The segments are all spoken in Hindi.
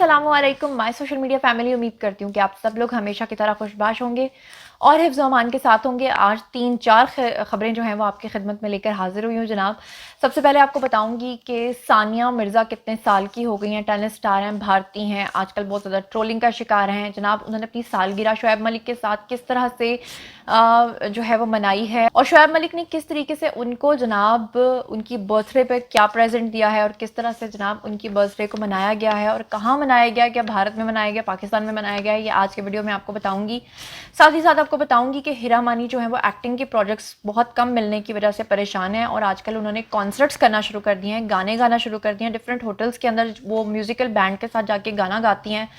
अस्सलामुअलैकुम माय सोशल मीडिया फैमिली। उम्मीद करती हूँ कि आप सब लोग हमेशा की तरह खुशबाश होंगे और हिफ्ज़ व अमान के साथ होंगे। आज 3-4 खबरें जो हैं वो आपकी खिदमत में लेकर हाजिर हुई हूँ जनाब। सबसे पहले आपको बताऊंगी कि सानिया मिर्ज़ा कितने साल की हो गई हैं, टेनिस स्टार हैं, भारतीय हैं, आजकल बहुत ज़्यादा ट्रोलिंग का शिकार हैं जनाब। उन्होंने अपनी सालगिरह शुएब मलिक के साथ किस तरह से जो है वो मनाई है और शुएब मलिक ने किस तरीके से उनको जनाब उनकी बर्थडे पे क्या प्रेजेंट दिया है और किस तरह से जनाब उनकी बर्थडे को मनाया गया है और कहाँ मनाया गया, क्या भारत में मनाया गया, पाकिस्तान में मनाया गया है, ये आज के वीडियो में आपको बताऊंगी। साथ ही साथ आपको बताऊंगी कि हीरा मानी जो है वो एक्टिंग के प्रोजेक्ट्स बहुत कम मिलने की वजह से परेशान है और आजकल उन्होंने कॉन्सर्ट्स करना शुरू कर दिए हैं, गाने गाना शुरू कर दिए हैं। डिफरेंट होटल्स के अंदर वो म्यूजिकल बैंड के साथ जाके गाना गाती हैं।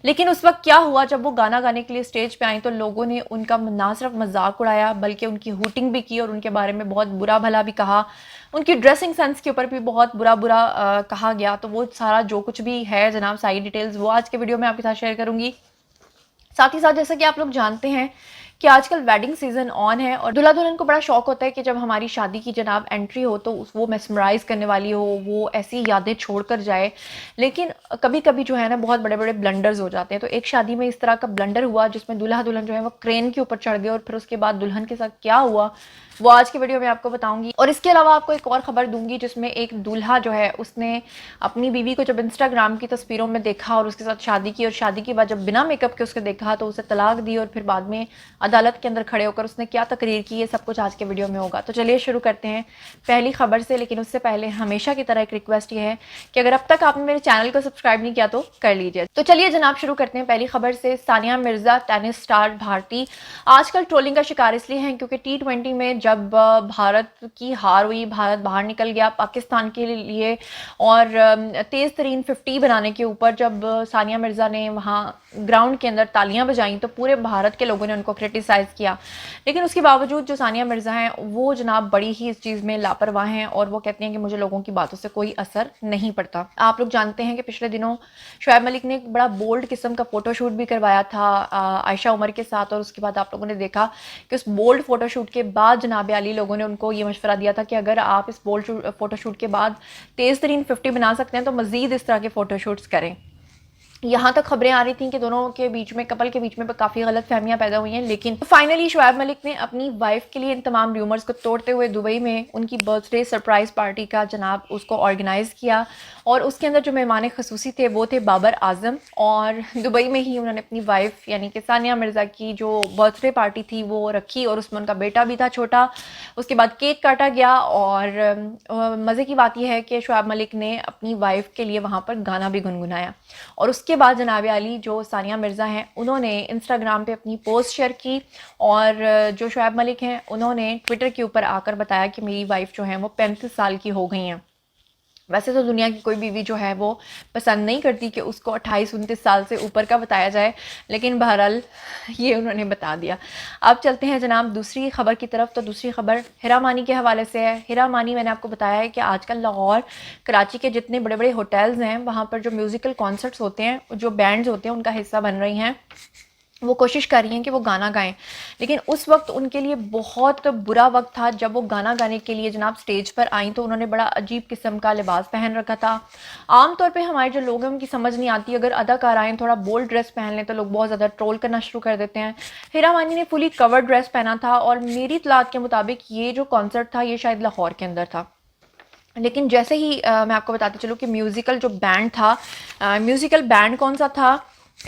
लेकिन उस वक्त क्या हुआ, जब वो गाना गाने के लिए स्टेज पे आई तो लोगों ने उनका ना सिर्फ मजाक उड़ाया बल्कि उनकी हूटिंग भी की और उनके बारे में बहुत बुरा भला भी कहा। उनकी ड्रेसिंग सेंस के ऊपर भी बहुत बुरा बुरा कहा गया। तो वो सारा जो कुछ भी है जनाब, सारी डिटेल्स वो आज के वीडियो में आपके साथ शेयर करूंगी। साथ ही साथ जैसा कि आप लोग जानते हैं कि आजकल वेडिंग सीजन ऑन है और दूल्हा दुल्हन को बड़ा शौक होता है कि जब हमारी शादी की जनाब एंट्री हो तो वो मेस्मराइज करने वाली हो, वो ऐसी यादें छोड़ कर जाए। लेकिन कभी कभी जो है ना बहुत बड़े बड़े ब्लंडर्स हो जाते हैं। तो एक शादी में इस तरह का ब्लंडर हुआ जिसमें दूल्हा दुल्हन जो है वो क्रेन के ऊपर चढ़ गए और फिर उसके बाद दुल्हन के साथ क्या हुआ वो आज की वीडियो में आपको बताऊंगी। और इसके अलावा आपको एक और खबर दूंगी जिसमें एक दूल्हा जो है उसने अपनी बीवी को जब इंस्टाग्राम की तस्वीरों में देखा और उसके साथ शादी की और शादी के बाद जब बिना मेकअप के उसके देखा तो उसे तलाक दी और फिर बाद में अदालत के अंदर खड़े होकर उसने क्या तकरीर की, ये सब कुछ आज के वीडियो में होगा। तो चलिए शुरू करते हैं पहली खबर से। लेकिन उससे पहले हमेशा की तरह एक रिक्वेस्ट ये है कि अगर अब तक आपने मेरे चैनल को सब्सक्राइब नहीं किया तो कर लीजिए। तो चलिए जनाब शुरू करते हैं पहली खबर से। सानिया मिर्जा टेनिस स्टार भारती आजकल ट्रोलिंग का शिकार इसलिए हैं क्योंकि T20 में जब भारत की हार हुई, भारत बाहर निकल गया पाकिस्तान के लिए और तेज तरीन 50 बनाने के ऊपर जब सानिया मिर्जा ने वहाँ ग्राउंड के अंदर तालियां बजाई तो पूरे भारत के लोगों ने उनको क्रिटिसाइज किया। लेकिन उसके बावजूद जो सानिया मिर्जा हैं वो जनाब बड़ी ही इस चीज़ में लापरवाह हैं और वो कहती हैं कि मुझे लोगों की बातों से कोई असर नहीं पड़ता। आप लोग जानते हैं कि पिछले दिनों शुएब मलिक ने एक बड़ा बोल्ड किस्म का फोटोशूट भी करवाया था आयशा उमर के साथ और उसके बाद आप लोगों ने देखा कि उस बोल्ड फोटोशूट के बाद जनाब अली लोगों ने उनको ये मशवरा दिया था कि अगर आप इस बोल्ड फोटोशूट के बाद तेज तरीन 50 बना सकते हैं तो मजीद इस तरह के फोटोशूट्स करें। यहाँ तक खबरें आ रही थी कि दोनों के बीच में, कपल के बीच में काफ़ी गलत फहमियाँ पैदा हुई हैं। लेकिन फाइनली शुएब मलिक ने अपनी वाइफ के लिए इन तमाम र्यूमर्स को तोड़ते हुए दुबई में उनकी बर्थडे सरप्राइज पार्टी का जनाब उसको ऑर्गेनाइज़ किया और उसके अंदर जो मेहमान खसूसी थे वो थे बाबर आजम। और दुबई में ही उन्होंने अपनी वाइफ यानी कि सानिया मिर्ज़ा की जो बर्थडे पार्टी थी वो रखी और उसमें उनका बेटा भी था छोटा। उसके बाद केक काटा गया और मज़े की बात यह है कि शुएब मलिक ने अपनी वाइफ के लिए वहाँ पर गाना भी गुनगुनाया। और उसके बाद जनाब अली जो सानिया मिर्ज़ा हैं उन्होंने इंस्टाग्राम पे अपनी पोस्ट शेयर की और जो शुएब मलिक हैं उन्होंने ट्विटर के ऊपर आकर बताया कि मेरी वाइफ जो है वो 35 साल की हो गई हैं। वैसे तो दुनिया की कोई बीवी जो है वो पसंद नहीं करती कि उसको 28-29 साल से ऊपर का बताया जाए, लेकिन बहरहाल ये उन्होंने बता दिया। अब चलते हैं जनाब दूसरी खबर की तरफ। तो दूसरी खबर हीरा मानी के हवाले से है। हीरा मानी मैंने आपको बताया है कि आजकल लाहौर कराची के जितने बड़े बड़े होटल्स हैं वहाँ पर जो म्यूज़िकल कॉन्सर्ट्स होते हैं, जो बैंड्स होते हैं उनका हिस्सा बन रही हैं। वो कोशिश कर रही हैं कि वो गाना गाएं। लेकिन उस वक्त उनके लिए बहुत बुरा वक्त था जब वो गाना गाने के लिए जनाब स्टेज पर आई तो उन्होंने बड़ा अजीब किस्म का लिबास पहन रखा था। आमतौर पे हमारे जो लोग हैं उनकी समझ नहीं आती, अगर अदाकार आएँ थोड़ा बोल्ड ड्रेस पहन लें तो लोग बहुत ज़्यादा ट्रोल करना शुरू कर देते हैं। हीरा मानी ने फुली कवर्ड ड्रेस पहना था और मेरी इतलात के मुताबिक ये जो कॉन्सर्ट था ये शायद लाहौर के अंदर था। लेकिन जैसे ही मैं आपको बताती चलूँ कि म्यूज़िकल जो बैंड था, म्यूज़िकल बैंड कौन सा था,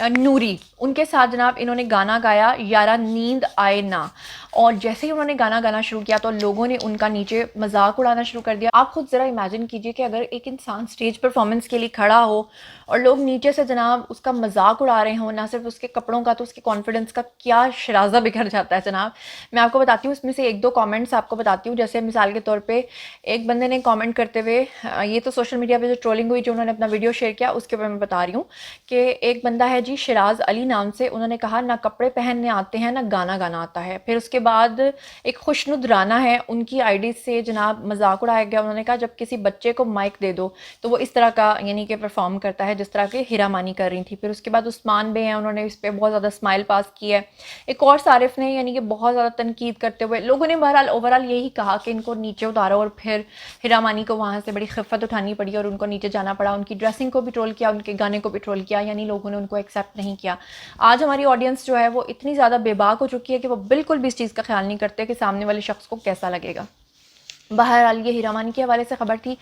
नूरी, उनके साथ जनाब इन्होंने गाना गाया यारा नींद आए ना। और जैसे ही उन्होंने गाना गाना शुरू किया तो लोगों ने उनका नीचे मजाक उड़ाना शुरू कर दिया। आप खुद ज़रा इमेजिन कीजिए कि अगर एक इंसान स्टेज परफॉर्मेंस के लिए खड़ा हो और लोग नीचे से जनाब उसका मजाक उड़ा रहे हों, ना सिर्फ उसके कपड़ों का तो उसके कॉन्फिडेंस का क्या शराजा बिखर जाता है जनाब। मैं आपको बताती हूँ, इसमें से एक दो कॉमेंट्स आपको बताती हूँ। जैसे मिसाल के तौर पर एक बंदे ने कॉमेंट करते हुए, ये तो सोशल मीडिया पर जो ट्रोलिंग हुई जो उन्होंने अपना वीडियो शेयर किया उसके ऊपर मैं बता रही हूँ कि एक बंदा है जी शिराज अली नाम से, उन्होंने कहा ना कपड़े पहनने आते हैं ना गाना गाना आता है। फिर उसके बाद एक खुशनुद राना है, उनकी आईडी से जनाब मजाक उड़ाया गया। उन्होंने कहा जब किसी बच्चे को माइक दे दो तो वो इस तरह का यानी कि परफॉर्म करता है जिस तरह के हीरा मानी कर रही थी। फिर उसके बाद उस्मान बे हैं, उन्होंने इस पर बहुत ज़्यादा स्माइल पास की है। एक और सारिफ ने यानी कि बहुत ज़्यादा तनकीद करते हुए लोगों ने बहरहाल ओवरऑल यही कहा कि इनको नीचे उतारो, और फिर हीरा मानी को वहाँ से बड़ी खिफ़त उठानी पड़ी और उनको नीचे जाना पड़ा। उनकी ड्रेसिंग को भी ट्रोल किया, उनके गाने को भी ट्रोल किया, यानी लोगों ने उनको एक्सेप्ट नहीं किया। आज हमारी ऑडियंस जो है वो इतनी ज़्यादा बेबाक हो चुकी है कि वो बिल्कुल भी इस चीज़ का ख्याल नहीं करते कि सामने वाले शख्स को कैसा लगेगा। बहरहाल ये हीरा मानी के हवाले से खबर थी।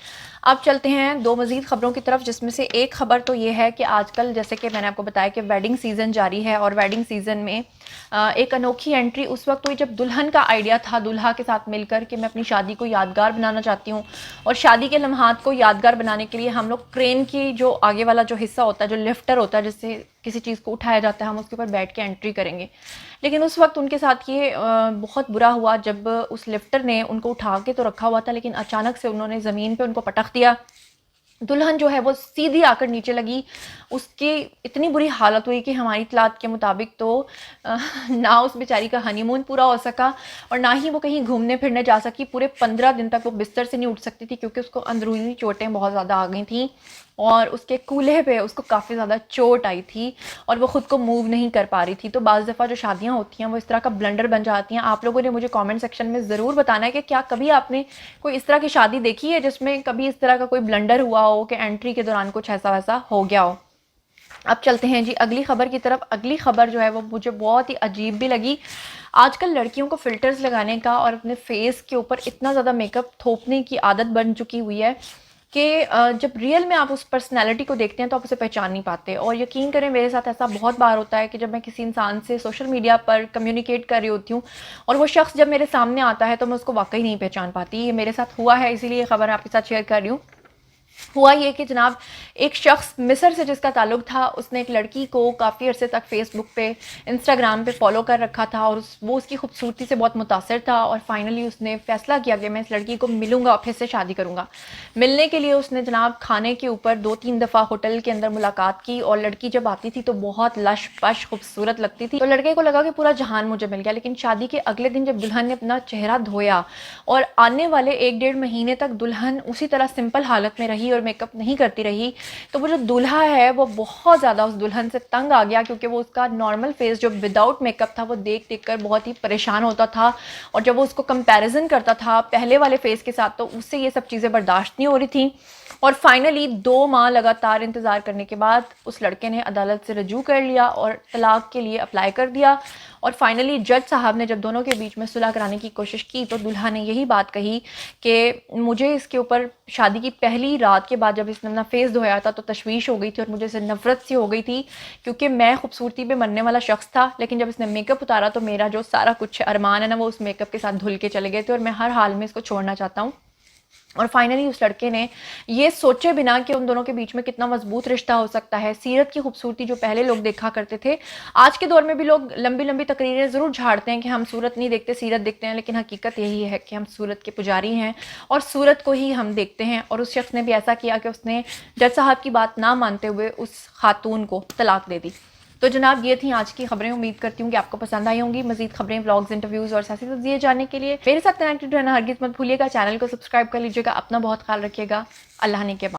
अब चलते हैं दो मज़ीद खबरों की तरफ, जिसमें से एक खबर तो ये है कि आजकल जैसे कि मैंने आपको बताया कि वेडिंग सीज़न जारी है, और वेडिंग सीज़न में एक अनोखी एंट्री उस वक्त हुई जब दुल्हन का आइडिया था दुल्हा के साथ मिलकर कि मैं अपनी शादी को यादगार बनाना चाहती हूँ, और शादी के लम्हात को यादगार बनाने के लिए हम लोग क्रेन की जो आगे वाला जो हिस्सा होता है, जो लिफ्टर होता है जिससे किसी चीज़ को उठाया जाता है, हम उसके ऊपर बैठ के एंट्री करेंगे। लेकिन उस वक्त उनके साथ ये बहुत बुरा हुआ जब उस लिफ्टर ने उनको उठा के तो रखा हुआ था, लेकिन अचानक से उन्होंने ज़मीन पे उनको पटक दिया। दुल्हन जो है वो सीधी आकर नीचे लगी। उसकी इतनी बुरी हालत हुई कि हमारी इतलात के मुताबिक तो ना उस बेचारी का हनीमून पूरा हो सका और ना ही वो कहीं घूमने फिरने जा सकी। पूरे 15 दिन तक वो बिस्तर से नहीं उठ सकती थी क्योंकि उसको अंदरूनी चोटें बहुत ज़्यादा आ गई थी और उसके कूल्हे पे उसको काफ़ी ज़्यादा चोट आई थी और वो ख़ुद को मूव नहीं कर पा रही थी। तो बाज़ दफ़ा जो शादियाँ होती हैं वो इस तरह का ब्लंडर बन जाती हैं। आप लोगों ने मुझे कमेंट सेक्शन में ज़रूर बताना है कि क्या कभी आपने कोई इस तरह की शादी देखी है जिसमें कभी इस तरह का कोई ब्लंडर हुआ हो कि एंट्री के दौरान कुछ ऐसा वैसा हो गया हो। अब चलते हैं जी अगली खबर की तरफ। अगली खबर जो है वो मुझे बहुत ही अजीब भी लगी। आजकल लड़कियों को फ़िल्टर्स लगाने का और अपने फेस के ऊपर इतना ज़्यादा मेकअप थोपने की आदत बन चुकी हुई है कि जब रियल में आप उस पर्सनैलिटी को देखते हैं तो आप उसे पहचान नहीं पाते। और यकीन करें मेरे साथ ऐसा बहुत बार होता है कि जब मैं किसी इंसान से सोशल मीडिया पर कम्युनिकेट कर रही होती हूँ और वो शख्स जब मेरे सामने आता है तो मैं उसको वाकई नहीं पहचान पाती। ये मेरे साथ हुआ है, इसीलिए खबर आपके साथ शेयर कर रही हूँ। हुआ ये कि जनाब एक शख्स मिस्र से जिसका ताल्लुक़ था, उसने एक लड़की को काफ़ी अरसे तक फेसबुक पे, इंस्टाग्राम पे फॉलो कर रखा था और वो उसकी खूबसूरती से बहुत मुतासर था और फाइनली उसने फ़ैसला किया कि मैं इस लड़की को मिलूंगा और फिर से शादी करूंगा। मिलने के लिए उसने जनाब खाने के ऊपर 2-3 दफ़ा होटल के अंदर मुलाकात की और लड़की जब आती थी तो बहुत लश पश खूबसूरत लगती थी। तो लड़के को लगा कि पूरा जहान मुझे मिल गया। लेकिन शादी के अगले दिन जब दुल्हन ने अपना चेहरा धोया और आने वाले 1-1.5 महीने तक दुल्हन उसी तरह सिंपल हालत में रही और मेकअप नहीं करती रही, तो वो जो दूल्हा है वो बहुत ज़्यादा उस दुल्हन से तंग आ गया क्योंकि वो उसका नॉर्मल फेस जो विदाउट मेकअप था वो देख देख कर बहुत ही परेशान होता था। और जब वो उसको कंपैरिजन करता था पहले वाले फेस के साथ तो उससे ये सब चीज़ें बर्दाश्त नहीं हो रही थी। और फाइनली 2 माह लगातार इंतज़ार करने के बाद उस लड़के ने अदालत से रजू कर लिया और तलाक के लिए अप्लाई कर दिया। और फाइनली जज साहब ने जब दोनों के बीच में सुलह कराने की कोशिश की तो दुल्हा ने यही बात कही कि मुझे इसके ऊपर शादी की पहली रात के बाद जब इसने अपना फेस धोया था तो तशवीश हो गई थी और मुझे इससे नफरत सी हो गई थी क्योंकि मैं खूबसूरती पे मरने वाला शख्स था। लेकिन जब इसने मेकअप उतारा तो मेरा जो सारा कुछ अरमान है ना वो उस मेकअप के साथ धुल के चले गए थे और मैं हर हाल में इसको छोड़ना चाहता हूँ। और फाइनली उस लड़के ने ये सोचे बिना कि उन दोनों के बीच में कितना मजबूत रिश्ता हो सकता है, सीरत की खूबसूरती जो पहले लोग देखा करते थे। आज के दौर में भी लोग लंबी लंबी तकरीरें ज़रूर झाड़ते हैं कि हम सूरत नहीं देखते सीरत देखते हैं, लेकिन हकीकत यही है कि हम सूरत के पुजारी हैं और सूरत को ही हम देखते हैं। और उस शख्स ने भी ऐसा किया कि उसने जज साहब की बात ना मानते हुए उस खातून को तलाक दे दी। तो जनाब ये थी आज की खबरें। उम्मीद करती हूँ कि आपको पसंद आई होंगी। मजीद खबरें, व्लॉग्स, इंटरव्यूज़ और सियासी तज्ज़िये जानने के लिए मेरे साथ कनेक्टेड रहना हरगिज़ मत भूलिएगा। चैनल को सब्सक्राइब कर लीजिएगा। अपना बहुत ख्याल रखिएगा। अल्लाह ने के बाद।